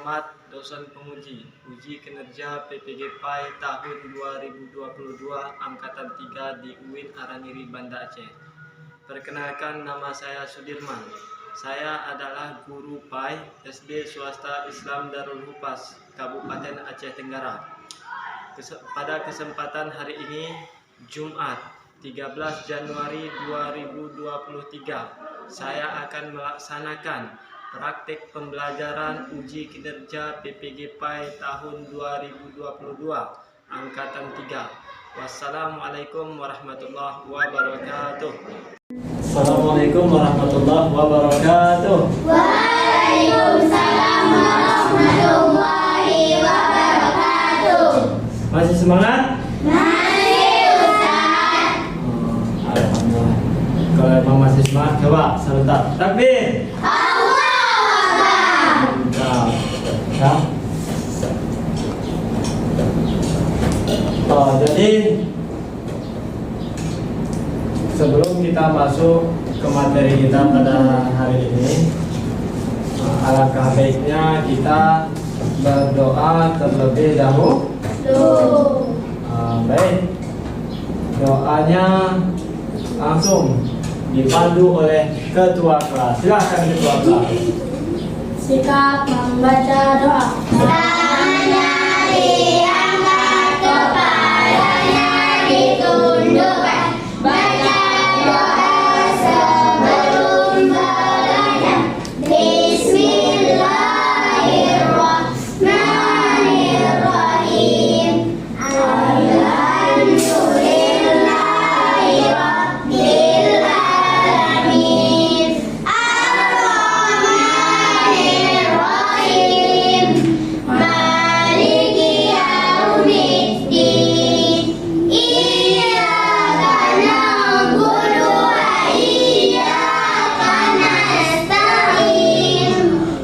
Muhammad, dosen penguji, uji kinerja PPG PAI tahun 2022 Angkatan 3 di UIN Araniri, Banda Aceh. Perkenalkan, nama saya Sudirman. Saya adalah guru PAI SD Swasta Islam Darul Hupas, Kabupaten Aceh Tenggara. Pada kesempatan hari ini, Jumat 13 Januari 2023, saya akan melaksanakan praktik pembelajaran uji kinerja PPG PAI tahun 2022 Angkatan 3. Wassalamualaikum warahmatullahi wabarakatuh. Assalamualaikum warahmatullahi wabarakatuh. Waalaikumsalam warahmatullahi wabarakatuh. Masih semangat? Masih, Ustaz. Alhamdulillah. Kalau memang masih semangat, coba sebentar. Takbir. Ya. Jadi sebelum kita masuk ke materi kita pada hari ini, alangkah baiknya kita berdoa terlebih dahulu. Baik, doanya langsung dipandu oleh ketua kelas. Silakan ketua kelas. Sikap membaca doa. Tangannya diangkat, kepalanya ditundukkan. Baca doa sebelum belajar. Bismillahirrahmanirrahim. Alhamdulillahi rabbil alamin. Ar-Rahmanir-Rahim. Maliki yaumiddin. Iyyaka na'budu wa iyyaka nasta'in.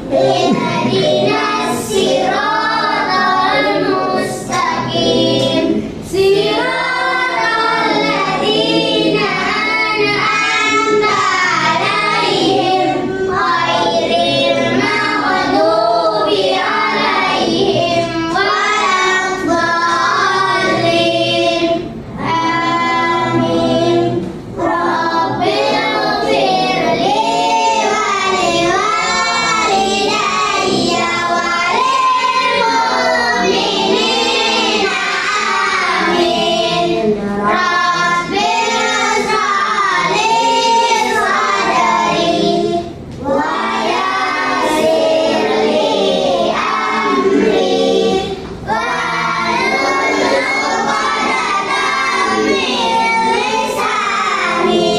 Ihdinas siratal mustaqim. Siratal ladzina an'amta 'alaihim ghairil maghdubi 'alaihim waladdallin. Amin. Rabbighfirli wa liwalidayya wa lilmu'minina. Amin. Rabbil shalih sadri wa yassir li amri wahlul 'uqdatam min lisani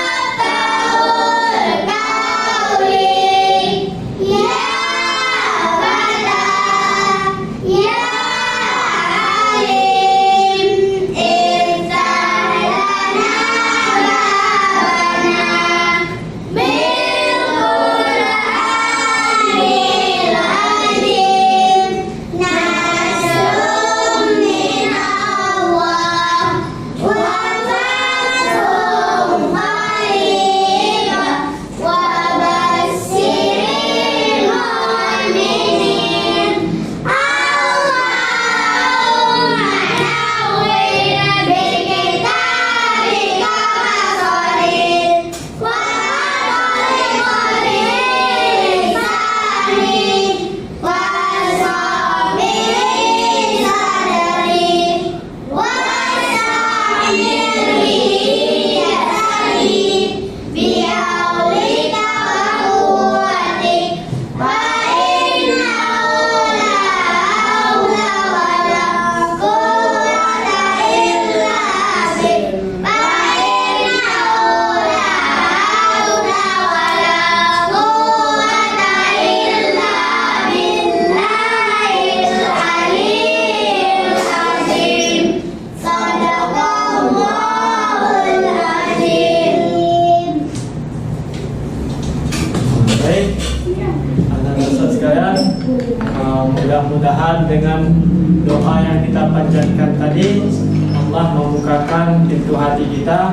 yafqahul qawli. Ya Fatah, ya Alim, iftah lana babana bil Qur'anil azim. Nasrun min Allah wa fathun qarib wa basyiril mu'minin. Allahumma nawwir bil kitabika masolih wa harrif lisani wa sabir sadri wa sa'mir biyasari bi'aulika wa quwwatik wa innahu la hawla wa la quwwata illa bik. Wa innahu la hawla wa la quwwata illa billahil aliyyil azim. Sadaqallahul azim. Baik, anak-anak Ustaz sekalian, mudah-mudahan dengan doa yang kita panjatkan tadi, Allah membukakan pintu hati kita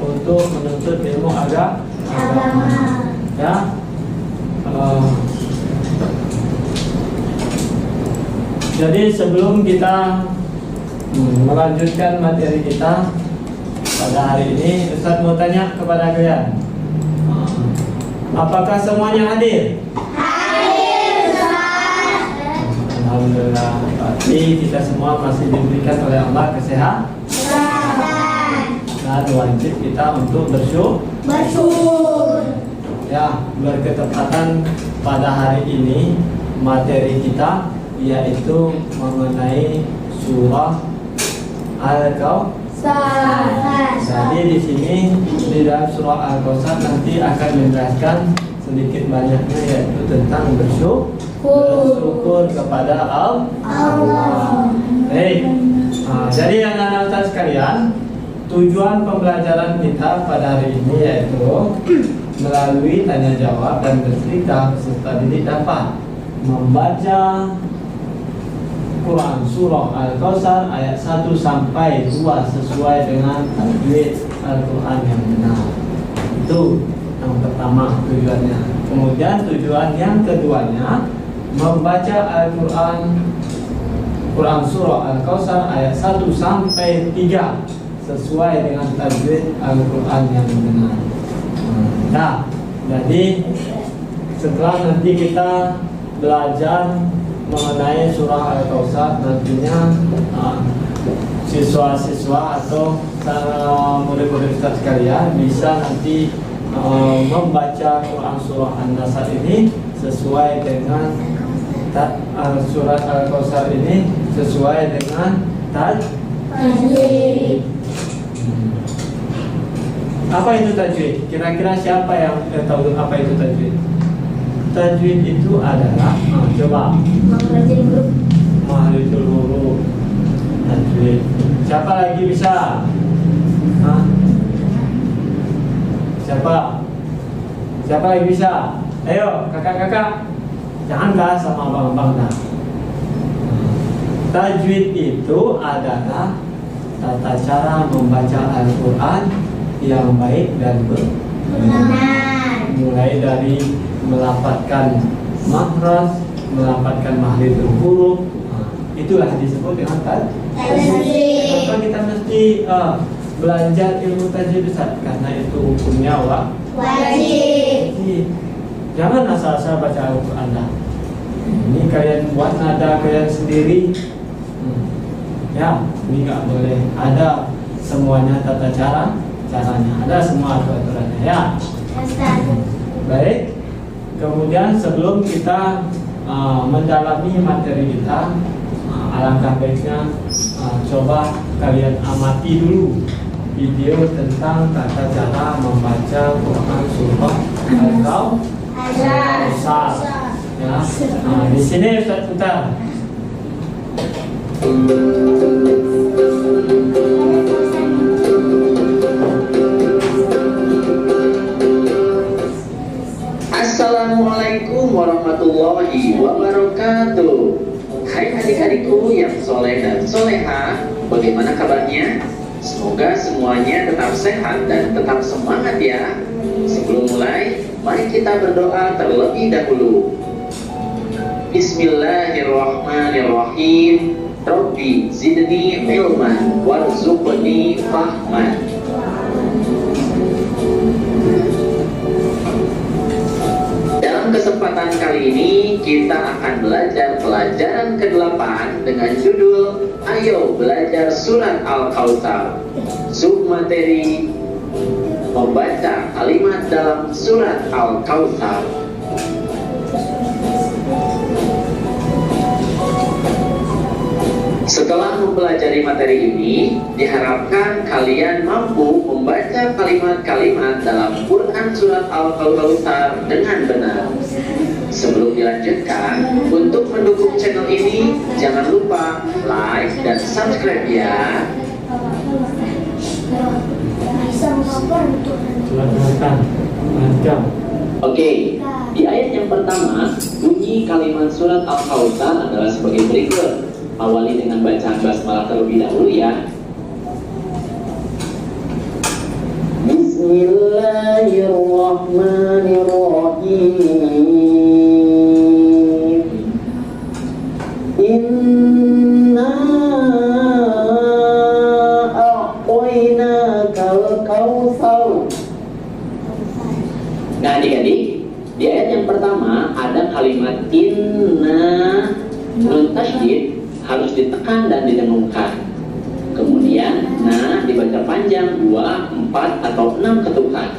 untuk menuntut ilmu agama. Ya, Jadi sebelum kita melanjutkan materi kita pada hari ini, Ustaz mau tanya kepada kalian, apakah semuanya hadir? Hadir, Ustaz. Alhamdulillah, berarti kita semua masih diberikan oleh Allah kesehatan dan wajib kita untuk bersyukur. Ya, berketepatan pada hari ini materi kita yaitu mengenai surah Al-Kautsar. Jadi di sini di dalam surah Al-Kautsar nanti akan menjelaskan sedikit banyaknya yaitu tentang bersyukur kepada Allah. Baik. Jadi anak-anak sekalian, tujuan pembelajaran kita pada hari ini yaitu melalui tanya jawab dan bercerita peserta didik dapat membaca Quran surah Al-Kautsar ayat 1 sampai 2 sesuai dengan tajwid Al-Quran yang benar. Itu yang pertama tujuannya. Kemudian tujuan yang keduanya membaca Al-Quran surah Al-Kautsar ayat 1 sampai 3 sesuai dengan tajwid Al-Quran yang benar. Nah, jadi setelah nanti kita belajar mengenai surah Al-Kautsar, nantinya siswa-siswa atau murid-murid Ustaz sekalian bisa nanti membaca Quran surah An-Nasr ini sesuai dengan surat Al-Kautsar ini sesuai dengan tajwid. Apa itu tajwid? Kira-kira siapa yang tahu apa itu tajwid? Tajwid itu adalah coba Makhrijul huruf. Tajwid. Siapa lagi bisa? Siapa lagi bisa? Ayo kakak-kakak, jangan bahas sama abang-abang dah. Tajwid itu adalah tata cara membaca Al-Quran yang baik dan benar, mulai dari melafadzkan makhraj, melafadzkan makhrijul huruf, itulah disebut dengan tajwid. Maka kita mesti belajar ilmu tajwid Ustaz, karena itu hukumnya wajib. Jangan asal-asal baca Al-Quran. Ini kalian buat nada kalian sendiri. Ya, ini nggak boleh. Ada semuanya tata caranya, ada semua aturannya ya. Baik. Kemudian sebelum kita mendalami materi kita, alangkah baiknya coba kalian amati dulu video tentang tata cara membaca Quran surah Al-Kautsar. Ya. Di sini Ustaz putar. Assalamualaikum warahmatullahi wabarakatuh. Hai adik-adikku yang soleh dan soleha, bagaimana kabarnya? Semoga semuanya tetap sehat dan tetap semangat ya. Sebelum mulai, mari kita berdoa terlebih dahulu. Bismillahirrahmanirrahim. Rabbi zidni ilman warzuqni fahman. Dalam kesempatan kali ini kita akan belajar pelajaran ke-8 dengan judul Ayo Belajar Surat Al-Kautsar. Submateri membaca kalimat dalam Surat Al-Kautsar. Setelah mempelajari materi ini, diharapkan kalian mampu membaca kalimat-kalimat dalam Quran Surat Al-Kautsar dengan benar. Sebelum dilanjutkan, untuk mendukung channel ini, jangan lupa like dan subscribe ya. Oke, di ayat yang pertama, bunyi kalimat Surat Al-Kautsar adalah sebagai berikut. Awali dengan bacaan basmalah terlebih dahulu ya. Bismillahirrahmanirrahim. kalimat inna, nun tasydid harus ditekan dan didengungkan. Kemudian na dibaca panjang 2, 4 atau 6 ketukan.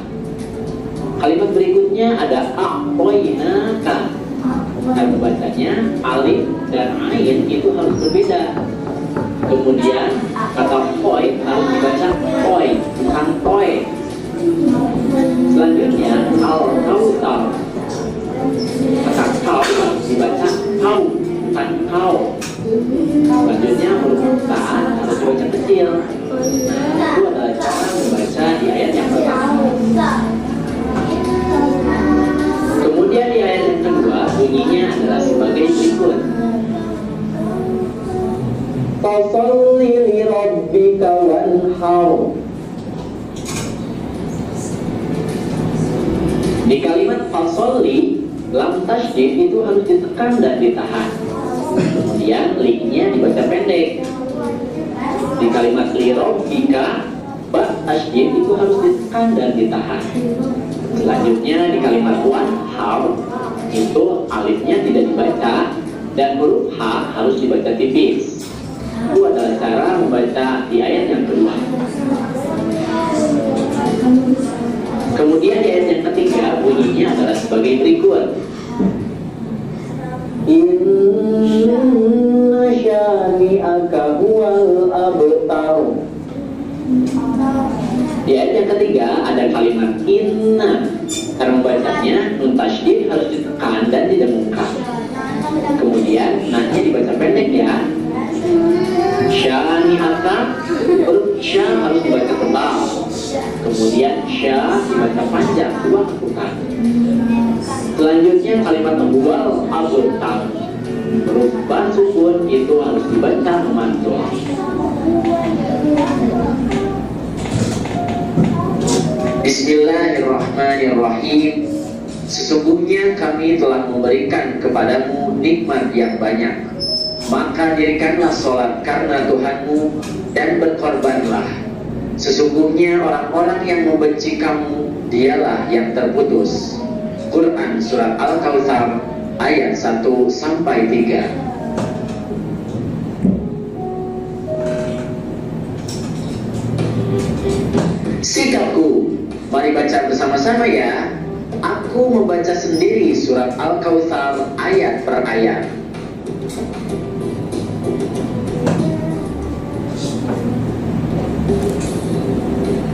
Kalimat berikutnya ada a'toinaka. Cara membacanya alif dan ain itu harus berbeda. Kemudian kata koi harus dibaca koi, bukan toy. Selanjutnya al-kautsar. Kata kau harus dibaca kau, bukan kau. Selanjutnya huruf ta harus dibaca kecil. Itu adalah cara membaca di ayat yang pertama. Kemudian di ayat yang kedua bunyinya adalah sebagai berikut. Fasholli li rabbika wanhar. Di kalimat fasholli, lam tasydid itu harus ditekan dan ditahan. Kemudian li-nya dibaca pendek. Di kalimat li rabbika, ba tasydid itu harus ditekan dan ditahan. Selanjutnya di kalimat wanhar itu alifnya tidak dibaca dan huruf H harus dibaca tipis. Itu adalah cara membaca di ayat yang kedua. Kemudian di ayat yang ketiga bunyinya adalah sebagai berikut. Inna syani'aka huwal abtar. Di ayat yang ketiga ada kalimat inna. Cara membacanya nun tasydid harus ditekan dan didengungkan. Kemudian nah-nya dibaca pendek ya. Syani'aka, huruf sya harus dibaca tebal. Kemudian sya dibaca panjang 2 ketukan. Selanjutnya kalimat huwal abtar. Huruf ba sukun itu harus dibaca memantul. Bismillahirrahmanirrahim. Sesungguhnya kami telah memberikan kepadamu nikmat yang banyak, maka dirikanlah sholat karena Tuhanmu dan berkorbanlah. Sesungguhnya orang-orang yang membenci kamu dialah yang terputus. Quran Surat Al-Kautsar ayat 1-3. Sikapku, mari baca bersama-sama ya. Aku membaca sendiri surat Al-Kautsar ayat per ayat.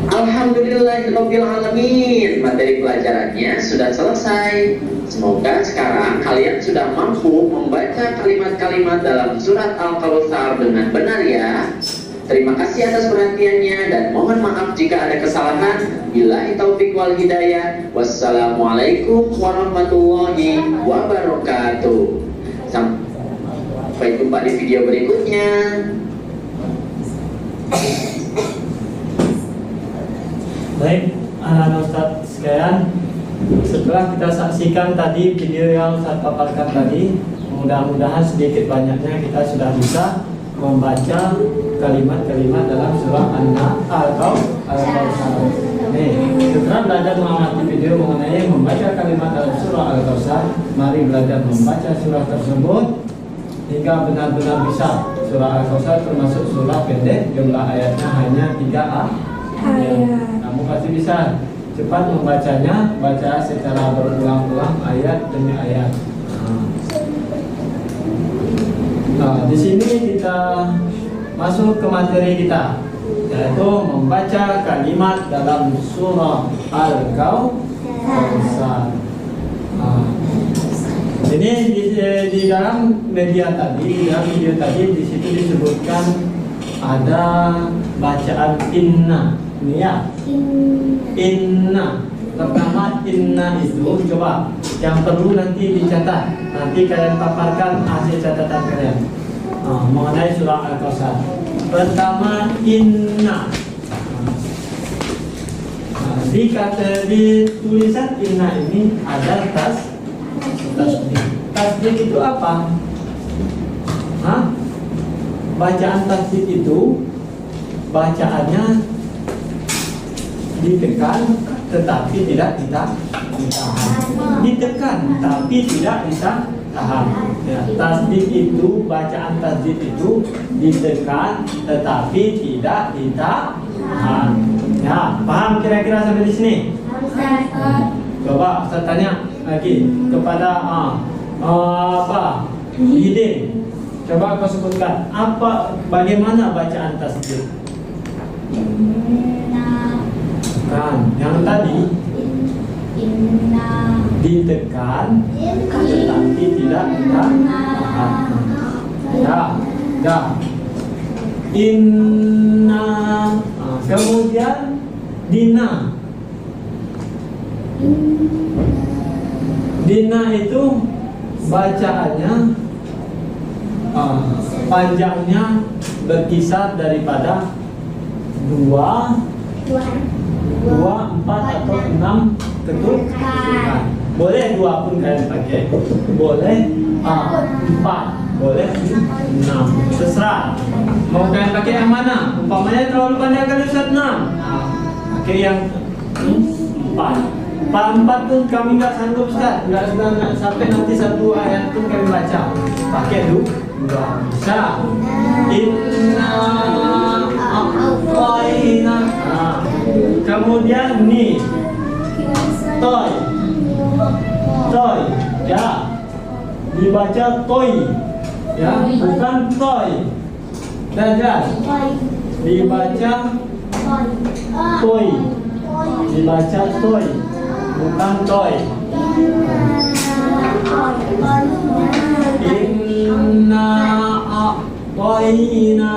Alhamdulillahirabbil alamin. Materi pelajarannya sudah selesai. Semoga sekarang kalian sudah mampu membaca kalimat-kalimat dalam surat Al-Kautsar dengan benar ya. Terima kasih atas perhatiannya dan mohon maaf jika ada kesalahan. Billahi taufik wal hidayah. Wassalamualaikum warahmatullahi wabarakatuh. Sampai jumpa di video berikutnya. Baik, anak-anak Ustaz sekalian, setelah kita saksikan tadi video yang Ustaz paparkan tadi, mudah-mudahan sedikit banyaknya kita sudah bisa membaca kalimat-kalimat dalam surah Al-Kautsar. Nih, setelah belajar mengamati video mengenai membaca kalimat dalam surah Al-Kautsar, mari belajar membaca surah tersebut hingga benar-benar bisa. Surah Al-Kautsar termasuk surah pendek, jumlah ayatnya hanya 3 ayat. Kamu pasti bisa cepat membacanya, baca secara berulang-ulang ayat demi ayat. Nah, di sini kita masuk ke materi kita, yaitu membaca kalimat dalam surah Al-Kautsar. Ini di dalam media tadi, di dalam video tadi, di situ disebutkan ada bacaan inna. Ini ya, inna. Pertama inna itu coba yang perlu nanti dicatat. Nanti kalian paparkan hasil catatan kalian mengenai surah Al-Kautsar. Pertama inna. Di tulisan inna ini ada tasdid. Tasdid itu apa? Bacaan tasdid itu bacaannya ditekan tetapi tidak ditahan. ditahan. Ditekan tapi tidak ditahan. Ya, tasdid itu, bacaan tasdid itu ditekan tetapi tidak ditahan. Ya, paham kira-kira sampai di sini? Coba saya tanya lagi kepada apa? Hidin. Coba kau sebutkan bagaimana bacaan tasdid? Kan, yang tadi ditekan tetapi tidak ditahan. Ya. Inna. Kemudian dina. Dina itu bacaannya panjangnya berkisar daripada 2, 4 atau 6 ketukan. Boleh 2 pun kalian pakai. Boleh 4, boleh 6. Terserah. Mau kalian pakai yang mana? Umpamanya terlalu panjang kali Ustaz 6. Pakai yang 4. 4 pun kami nggak sanggup Ustaz. Nggak sampai nanti 1 ayat pun kami baca. Pakai 2. Bisa. Inna a'tayna. Kemudian nih. Toy. Ya. Dibaca toy. Ya, bukan toy. Dadah. Dibaca toy. Dibaca toy. Bukan toy. Inna a'tayna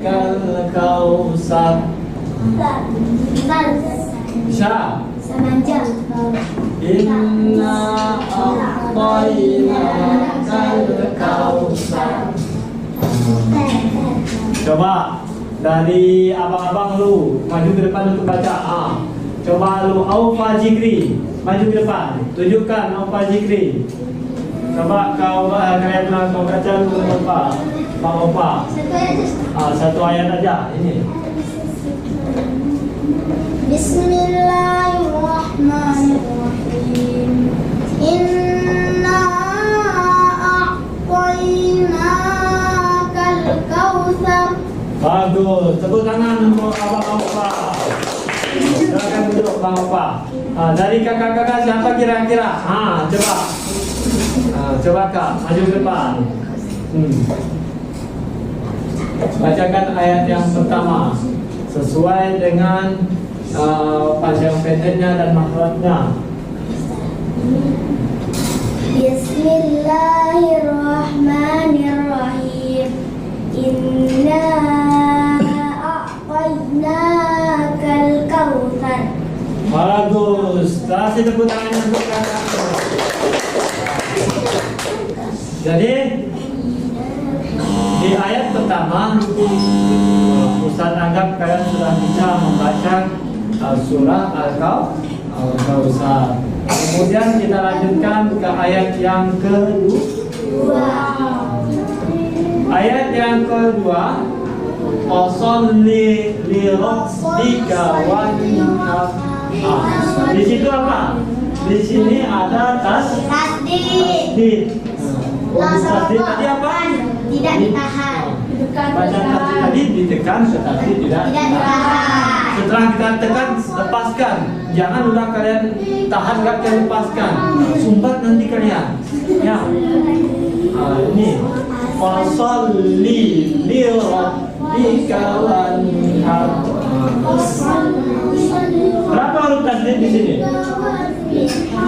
kal kausar. Bisa. Inna a'tayna kal kausar. Coba dari abang-abang lu maju ke depan untuk baca. Coba lu Aufa Jikri maju ke depan, tunjukkan Aufa Jikri. Coba kau kalian kau baca dulu Bang Aufa. Satu ayat aja ini. Bismillahirrahmanirrahim. Inna a'tainakal kautsar. Bagus, tepuk tangan untuk Abang Aufa. Silakan duduk Bang Aufa. Dari kakak-kakak siapa kira-kira? Coba. Coba Kak, maju ke depan. Bacakan ayat yang pertama sesuai dengan panjang pendeknya dan makhrajnya. Bismillahirrahmanirrahim. Inna a'tainakal kautsar. Bagus. Kasih tepuk tangan untuk kakak. Jadi di ayat pertama Ustaz anggap kalian sudah bisa membaca surah Al-Kautsar. Kemudian kita lanjutkan ke ayat yang kedua. Ayat yang kedua, Washolli li rabbika wanhar. Di situ apa? Di sini ada tasdid. Tasdid tadi apa? Tidak ditahan. Bacaan tasdid tadi ditekan tetapi tidak ditahan. Setelah kita tekan, lepaskan. Jangan udah kalian tahan, nggak kalian lepaskan. Sumbat nanti kalian. Ya. Ini. Washolli li rabbika wanhar. Berapa huruf tasdid di sini?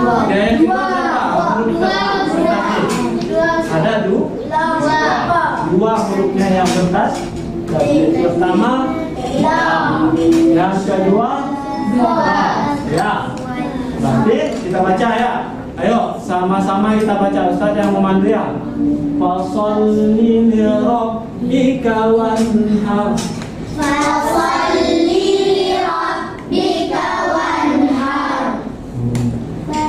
Oke, huruf tasdid. Ada dua hurufnya yang bertasdid. Pertama yang kedua ya. Berarti kita baca ya. Ayo sama-sama kita baca. Ustaz yang memandu ya. Fasholli li rabbika wanhar. Fasholli li rabbika wanhar.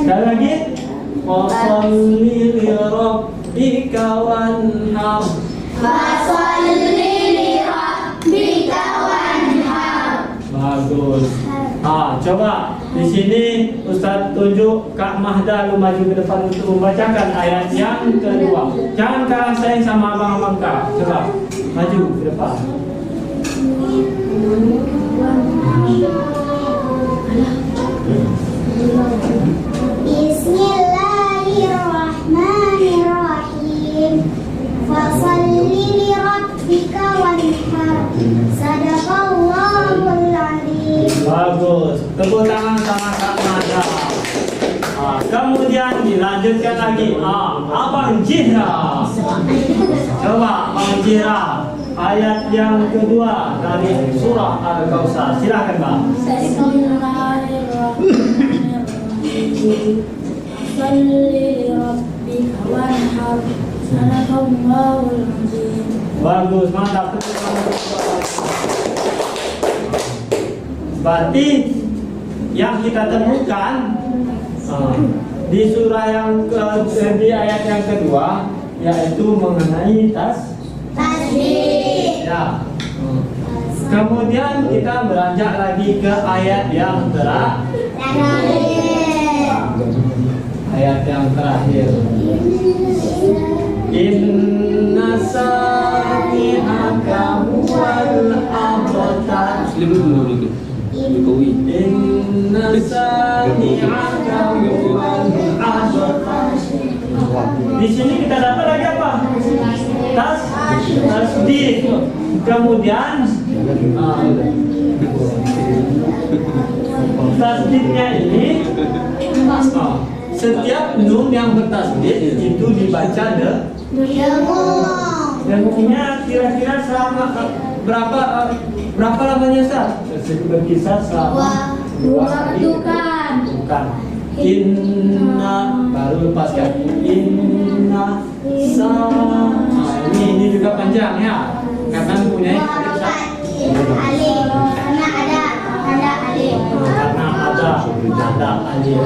Sekali lagi. Fasholli li rabbika wanhar. Fasholli li rabbika wanhar. Bagus. Coba Di sini Ustaz tunjuk Kak Mahda lu maju ke depan untuk membacakan ayat yang kedua. Jangan kalah saing sama abang-abang Kak. Coba maju ke depan. Bismillahirrahmanirrahim. Fasalli li rabbika wanhar. Sadaqallahul adzim. Bagus. Tepuk tangan sama Kak Mahda. Kemudian dilanjutkan lagi. Abang Jihra. Coba Abang Jihra. Ayat yang kedua dari surah Al-Kautsar. Silakan Bang. Bagus, mantap. Berarti yang kita temukan di surah yang di ayat yang kedua yaitu mengenai tasbih. Ya. Kemudian kita beranjak lagi ke ayat yang terakhir. Inna sani'aka huwal abtar. Inna sani'aka huwal abtar. Di sini kita dapat lagi apa? Tasbih. Kemudian tasbihnya ini setiap nun yang bertasbih itu dibaca dengungnya kira-kira selama berapa lamanya Ustaz? Berkisar selama 2 kali. Bukan. Inna baru lepaskan. Inna ini juga panjang ya. Karena mempunyai Alif. Karena ada alif. Karena ada alif.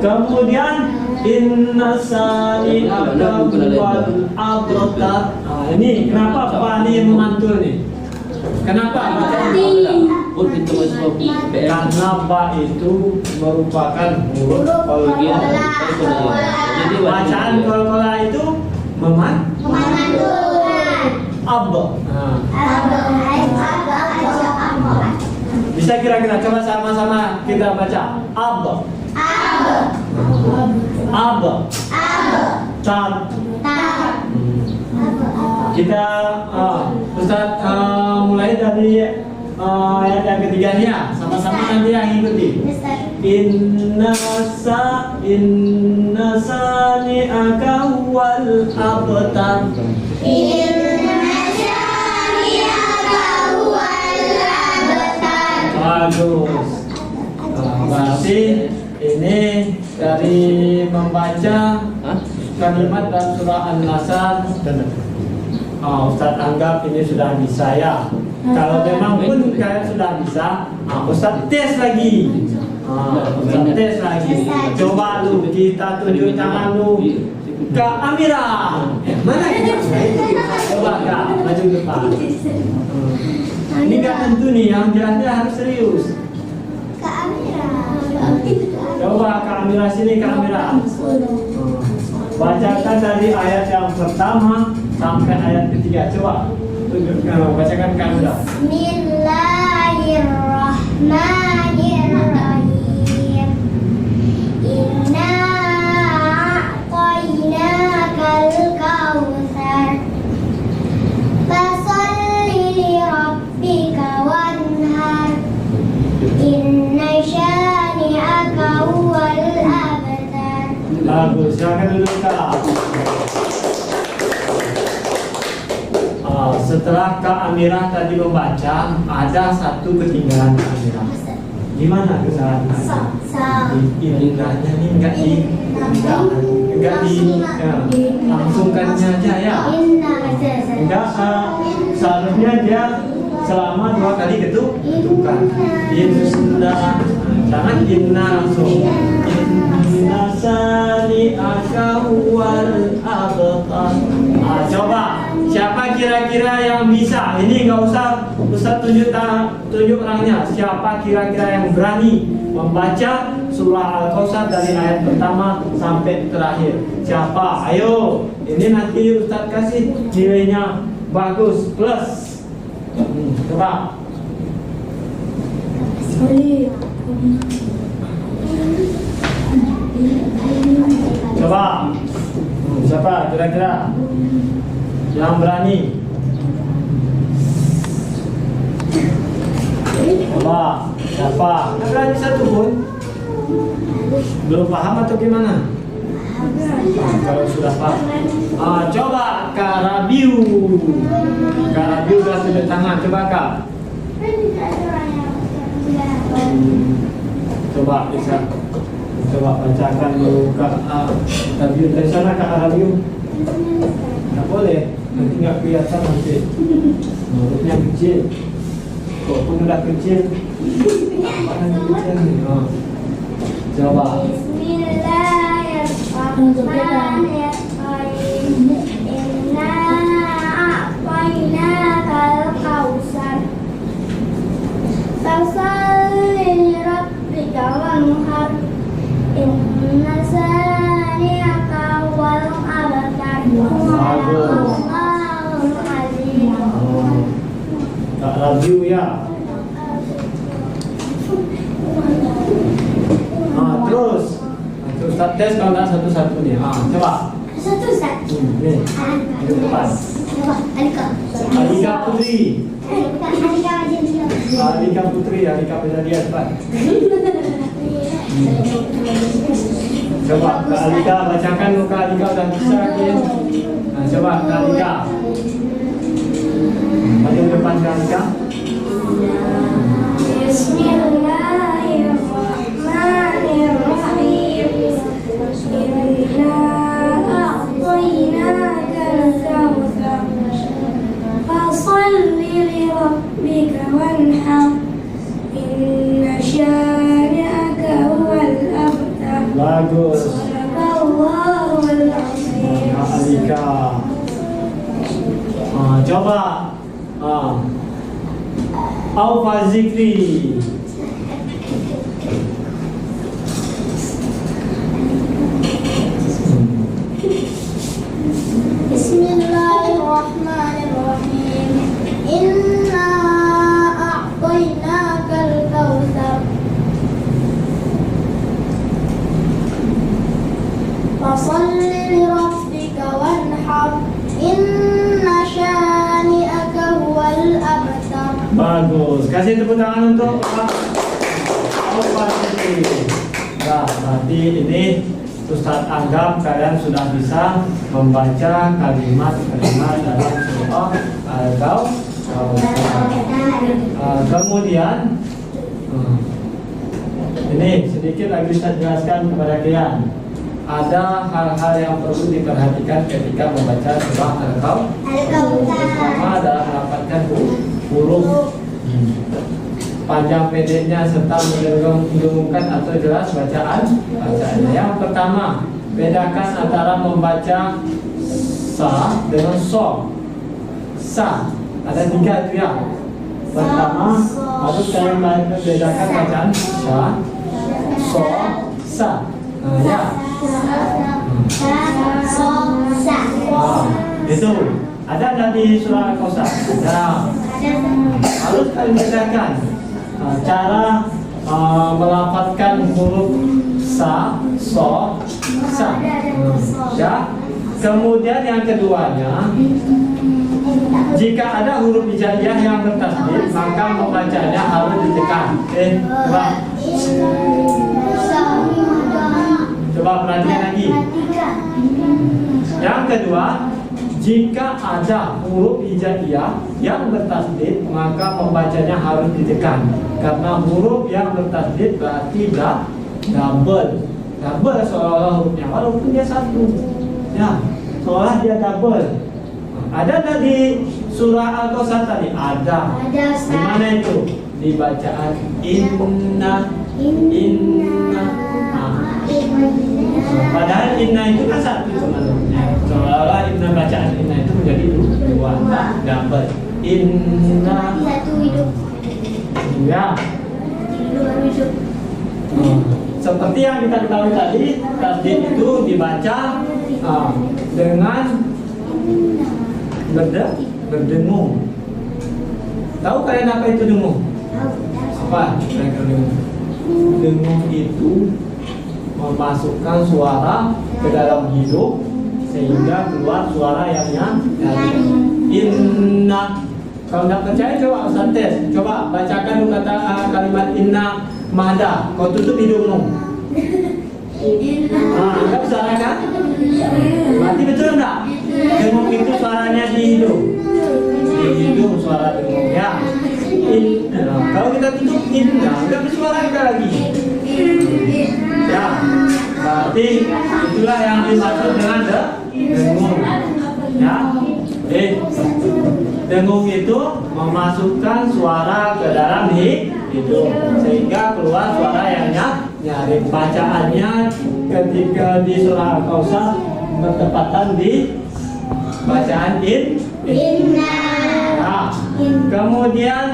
Kemudian inna sani'aka huwal abtar. Ini kenapa Pak Ali memantul nih? Kenapa? Karena ba itu merupakan huruf qalqalah. Jadi bacaan qalqalah itu Memantukan. ab. Bisa kira-kira coba sama-sama kita baca ab. Tab. Kita Ustaz mulai dari ayat yang ketiganya sama-sama nanti yang ikuti. Inna sani'aka huwal abtar. Inna sani'aka huwal abtar. Bagus. Berarti ini dari membaca kalimat dan surah An-Nasr. Ustaz anggap ini sudah bisa ya. Kalau memang pun kalian sudah bisa, Ustaz tes lagi. Ustaz tes lagi. Coba lu kita tunjuk tangan lu ke Amira. Mana kita? Coba Kak, maju ke depan. Ini nggak tentu nih, yang jelasnya harus serius. Kak Amira. Coba Kak Amira sini, Kak Amira. Bacakan dari ayat yang pertama sampai ayat ketiga. Coba bacakan Kak Amira. Bismillahirrahmanirrahim. Inna a'tainakal kautsar. Fasalli li rabbika wanhar. Inna syani'aka huwal abtar. Bagus, silakan dulu Kak. Setelah Kak Amira tadi membaca, ada satu ketinggalan Kak Amira. Gimana kesalahan Kak Amira? Indahnya ini enggak langsungkannya aja ya. Enggak, seharusnya dia selama 2 kali ketukan. Inna, jangan inna langsung. Inna sani'aka huwal abtar. Coba siapa kira-kira yang bisa? Ini nggak usah Ustaz tunjuk orangnya. Siapa kira-kira yang berani membaca surah Al-Kautsar dari ayat pertama sampai terakhir? Siapa? Ayo. Ini nanti Ustaz kasih nilainya bagus plus. Coba. Coba. Siapa kira-kira yang berani? Coba. Siapa? Nggak berani satu pun? Belum paham atau gimana? Kalau sudah paham, coba Kak Rabiu. Kak Rabiu sudah tunjuk tangan. Coba Kak. Coba bisa. Coba bacakan dulu Kak Rabiu dari sana. Kak Rabiu. Nggak boleh. Nanti nggak kelihatan nanti. Mulutnya kecil. Kok pun udah kecil. Apaan yang kecil nih? Coba. Bismillahirrahmanirrahim. Inna a'tainakal kautsar. Fasalli lirabbika wanhar. Inna shani'aka huwal abtar. Wallahul azim. Kak Rabiu ya. Terus Ustaz tes kalau nggak satu-satu nih. Coba. Satu. Nih. Di depan. Alika Putri. Alika Putri, Alika Pejadia depan. Coba Kak Alika bacakan lu. Kak Alika udah bisa ya. Coba Kak Alika. Maju ke depan Kak Alika. Bismillahirrahmanirrahim. Inna a'tainakal kautsar. Fasalli lirabbika wanhar. Inna syani'aka huwal abtar. Bagus. Sadaqallahul azim. Kak Alika. Coba. Aufa Zikri. Bismillahirrahmanirrahim. Inna a'tainakal kautsar. Fasalli lirabbika wanhar. Inna syani'aka huwal abtar. Bagus. Kasih tepuk tangan untuk Pak Aufa Zikri. Nah, berarti ini Ustaz anggap kalian sudah bisa membaca kalimat-kalimat dalam surah Al-Kautsar. Kemudian ini sedikit lagi Ustaz jelaskan kepada kalian. Ada hal-hal yang perlu diperhatikan ketika membaca surah Al-Kautsar. Pertama adalah mendapatkan huruf panjang pendeknya serta mendengungkan atau jelas bacaannya. Yang pertama, bedakan antara membaca sa dengan so. Sa ada 3 itu ya. Pertama, harus kalian bedakan bacaan sa, so, sa. Ya. Itu ada dari surah Al-Kautsar. Ada. Harus kalian bedakan cara melafadzkan huruf sa, so, sa. Ya. Kemudian yang keduanya, jika ada huruf hijaiyah yang bertasdid, maka membacanya harus ditekan. Coba. Coba perhatikan lagi. Yang kedua, jika ada huruf hijaiyah yang bertasdid, maka membacanya harus ditekan. Karena huruf yang bertasdid berarti double seolah-olah hurufnya, walaupun dia satu. Ya, seolah dia double. Ada nggak di surah Al-Kautsar tadi? Ada. Di mana itu? Di bacaan inna. Padahal inna itu kan satu sebenarnya. Seolah-olah inna bacaan inna itu menjadi dua, double. Inna. Ya. Seperti yang kita ketahui tadi, tasdid itu dibaca dengan berdengung. Tahu kalian apa itu dengung? Apa kira-kira dengung? Dengung itu memasukkan suara ke dalam hidung sehingga keluar suara yang nyaring. Inna. Kalau tidak percaya coba Ustaz tes. Coba bacakan kata kalimat inna mada. Kau tutup hidungmu. Enggak suara kan? Berarti betul enggak? Dengung itu suaranya di hidung. Di hidung suara dengung ya. Kalau kita tutup inna, enggak bersuara kita lagi. Ya, berarti itulah yang dimaksud dengan dengung. Ya, dengung itu memasukkan suara ke dalam hidung sehingga keluar suara yang nyaring. Bacaannya ketika di surah Al-Kautsar bertepatan di bacaan inna. Nah, kemudian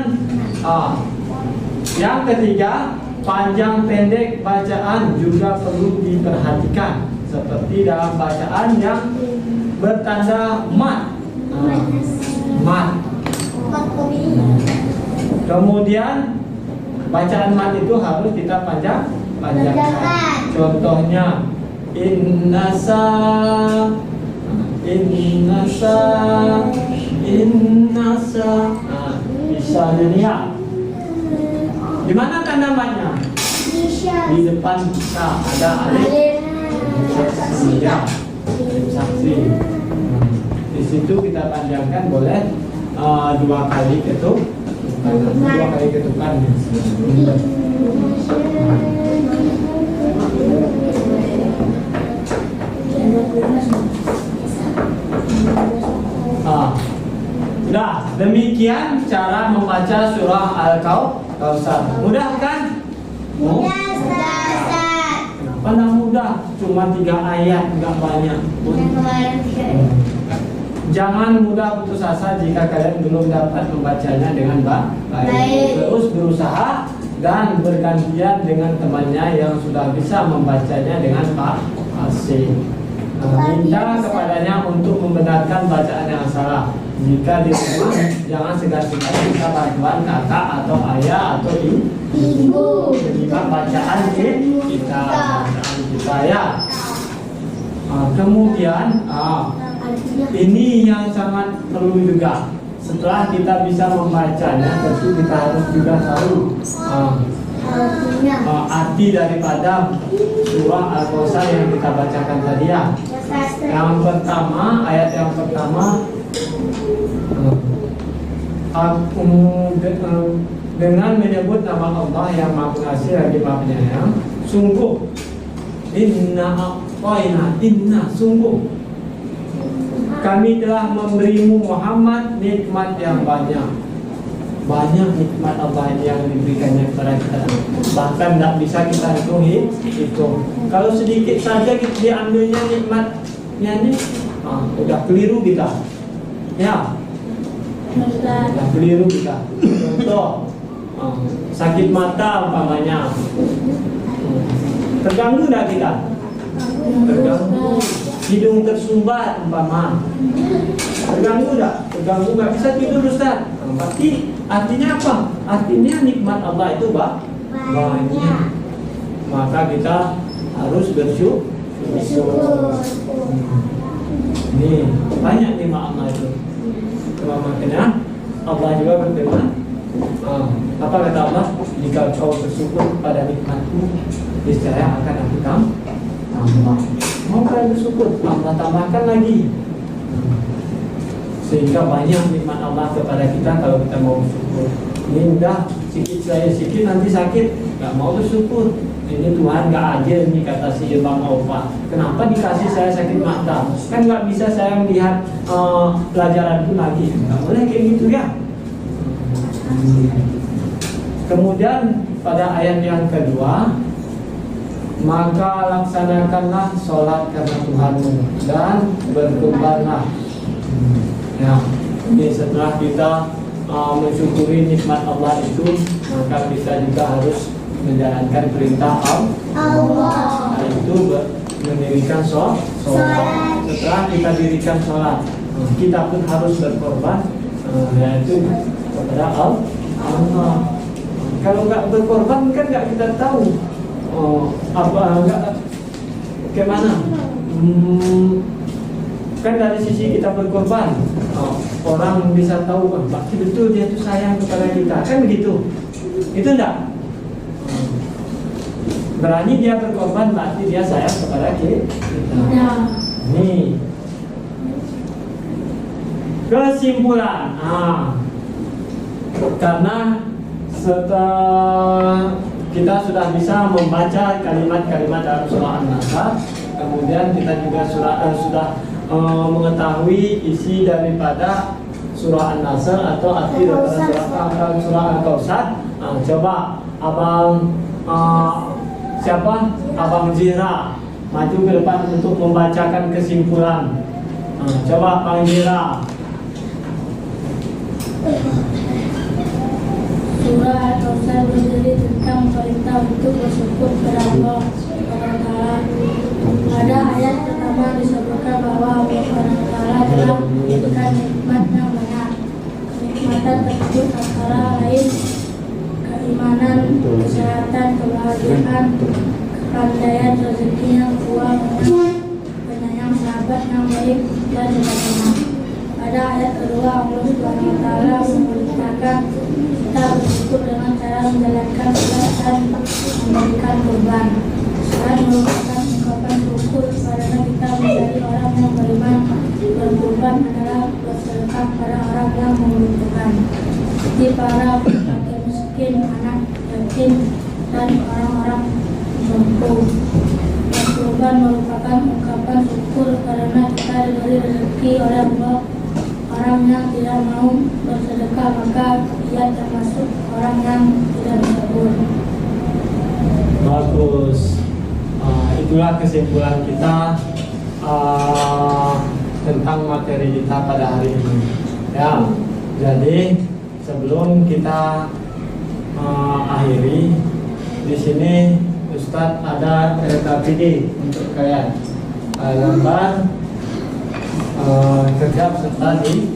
yang ketiga, panjang pendek bacaan juga perlu diperhatikan seperti dalam bacaan yang bertanda mat. Mat. Kemudian bacaan mat itu harus kita panjangkan. Contohnya innasa. Bisa dunia. Di mana tanda matnya? Di depan bisa ada alif saksi ya. Saksi. Di situ kita panjangkan boleh dua kali ketukan. Nah, demikian cara membaca surah Al-Kautsar. Mudah kan? Mudah, Ustaz. Kenapa tidak mudah? Cuma 3 ayat, nggak banyak. Jangan mudah putus asa jika kalian belum dapat membacanya dengan baik. Terus berusaha dan bergantian dengan temannya yang sudah bisa membacanya dengan fasih. Minta kepadanya untuk membenarkan bacaan yang salah. Jika di rumah, jangan segan-segan minta bantuan kakak atau ayah atau ibu. Jika bacaan kita ya. Kemudian ini yang sangat perlu juga. Setelah kita bisa membacanya, tentu kita harus juga tahu arti daripada surah Al-Kautsar yang kita bacakan tadi ya. Yang pertama, ayat yang pertama, dengan menyebut nama Allah yang Maha Pengasih lagi Maha Penyayang. Sungguh, inna sungguh kami telah memberimu Muhammad nikmat yang banyak. Banyak nikmat Allah yang diberikannya kepada kita. Bahkan tidak bisa kita hitung. Kalau sedikit saja kita diambilnya nikmatnya ini, udah keliru kita. Ya, udah keliru kita. Contoh, sakit mata umpamanya, terganggu tidak kita? Terganggu. Hidung tersumbat umpama, terganggu tidak? Terganggu, nggak bisa tidur Ustaz. Berarti artinya apa? Artinya nikmat Allah itu banyak. Maka kita harus bersyukur. Nih, banyak nikmat Allah itu. Makanya Allah juga berfirman, apa kata Allah? Jika kau bersyukur pada nikmatku, niscaya akan aku tambah. Mau kalian bersyukur, Allah tambahkan lagi. Sehingga banyak nikmat Allah kepada kita kalau kita mau bersyukur. Ini udah sikit saya sikit nanti sakit, nggak mau bersyukur. Ini Tuhan nggak adil nih kata si Bang Opa. Kenapa dikasih saya sakit mata? Kan nggak bisa saya melihat pelajaranku lagi. Nggak boleh kayak gitu ya. Kemudian pada ayat yang kedua, maka laksanakanlah sholat karena Tuhanmu dan berkurbanlah. Ya, ini setelah kita mensyukuri nikmat Allah itu, maka kita juga harus menjalankan perintah Allah, yaitu mendirikan sholat. Setelah kita dirikan sholat, kita pun harus berkorban, yaitu kepada Allah. Kalau nggak berkorban kan nggak kita tahu kemana. Kan dari sisi kita berkorban, orang bisa tahu betul dia tuh sayang kepada kita, kan begitu. Itu enggak? Berani dia berkorban berarti dia sayang kepada kita. Nih. Kesimpulan. Karena setelah kita sudah bisa membaca kalimat-kalimat dalam surah An-Nasr, kemudian kita juga sudah mengetahui isi daripada surah An-Nasr atau arti daripada surah Al-Kautsar. Coba abang siapa? Abang Zira maju ke depan untuk membacakan kesimpulan. Coba Abang Zira. Surah Al-Kautsar berdiri tentang perintah untuk bersyukur kepada Allah SWT. Pada ayat pertama disebutkan bahwa Allah SWT telah memberikan nikmat yang banyak. Kenikmatan tersebut antara lain keimanan, kesehatan, kebahagiaan, kepandaian, rezeki yang kuat, penyayang sahabat yang baik, dan sebagainya. Pada ayat kedua Allah SWT memerintahkan kita bersyukur dengan cara menjalankan sholat dan memberikan kurban. Selain merupakan ungkapan syukur karena kita menjadi orang yang beriman, berkurban adalah bersedekah pada orang yang membutuhkan, seperti para fakir miskin, anak yatim, dan orang-orang mampu. Berkurban merupakan ungkapan syukur karena kita diberi rezeki oleh Allah. Orang yang tidak mau bersedekah maka ia termasuk orang yang tidak bersyukur. Bagus. Itulah kesimpulan kita tentang materi kita pada hari ini. Ya, jadi sebelum kita akhiri, di sini Ustadz ada RKPD untuk kalian, lembar kerja peserta di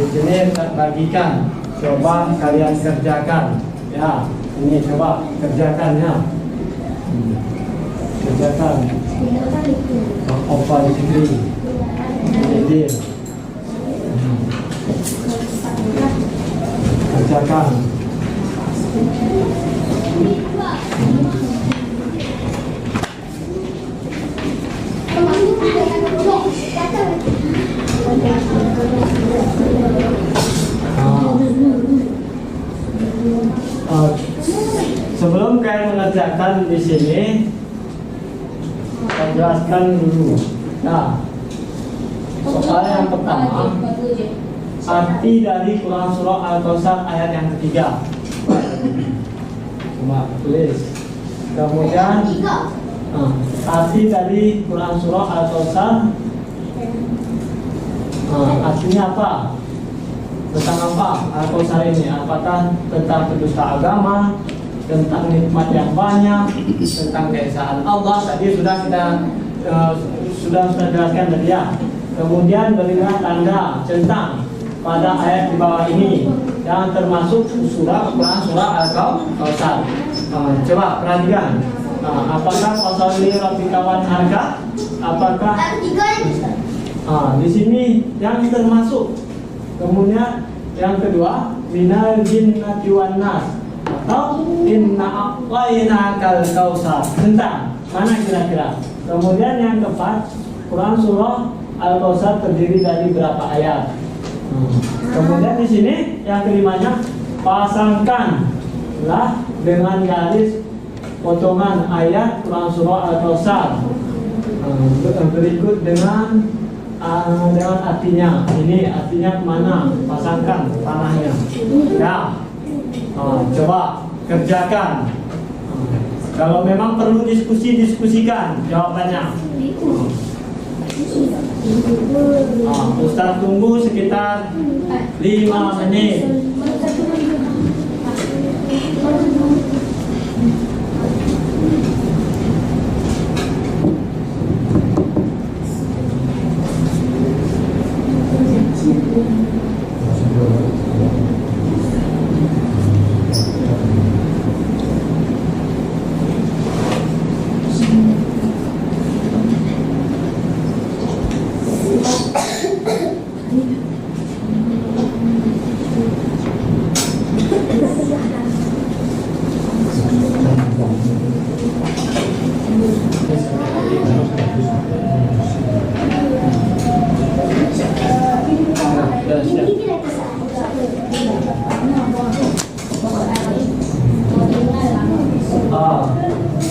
sini Ustadz bagikan. Coba kalian kerjakan. Ya, ini coba kerjakan ya. Kerjakan. Apa di sini? Jadi kerjakan. Sebelum kalian mengerjakan di sini, saya jelaskan dulu. Nah, soal yang pertama, arti dari Quran surah Al-Kautsar ayat yang ketiga. Cuma tulis. Kemudian arti dari Quran surah Al-Kautsar artinya apa? Tentang apa Al-Kautsar ini? Apakah tentang pendusta agama, tentang nikmat yang banyak, tentang keesaan Allah? Tadi sudah kita sudah jelaskan tadi ya. Kemudian berilah tanda centang pada ayat di bawah ini yang termasuk surah Quran surah Al-Kautsar. Coba perhatikan. Apakah pasal ini rabbikawan harga? Apakah di sini yang termasuk? Kemudian yang kedua, minal jinnati wan nas atau inna a'tainakal kautsar. Tentang mana kira-kira? Kemudian yang keempat, Quran surah Al-Kautsar terdiri dari berapa ayat? Kemudian di sini yang kelimanya, pasangkanlah dengan garis potongan ayat Quran surah Al-Kautsar berikut dengan artinya. Ini artinya kemana? Pasangkan panahnya. Ya, coba kerjakan. Kalau memang perlu diskusikan jawabannya. Ustaz tunggu sekitar 5 menit.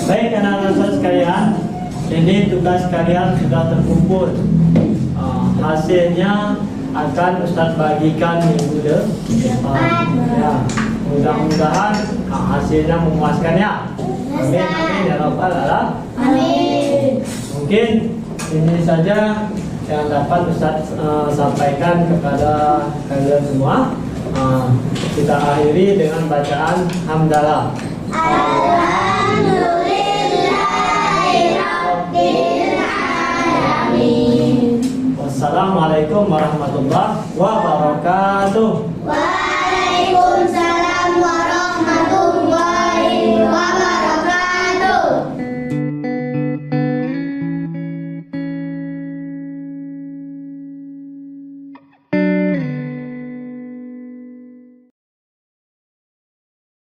Baik anak-anak sekalian, ini tugas kalian sudah terkumpul. Hasilnya akan Ustaz bagikan minggu depan. Ya, mudah-mudahan hasilnya memuaskan ya. Amin, amin ya rabbal alamin. Mungkin ini saja yang dapat Ustaz sampaikan kepada kalian semua. Kita akhiri dengan bacaan hamdalah. Wassalamualaikum warahmatullahi wabarakatuh.